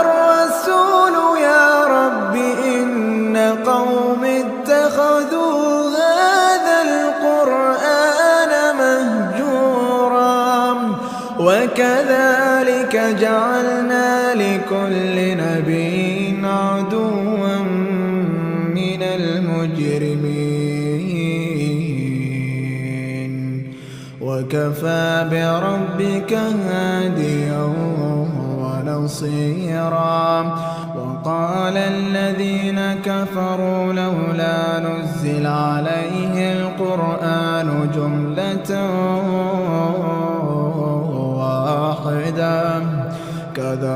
الرسول يا رب إن قومي اتخذوا هذا القرآن مهجورا وكذلك جعلنا لكل نبي عدوا من المجرمين وكفى بربك هاديا ونصيرا. وقال الذين كفروا لولا نزل عليه القرآن جملة واحدة كذا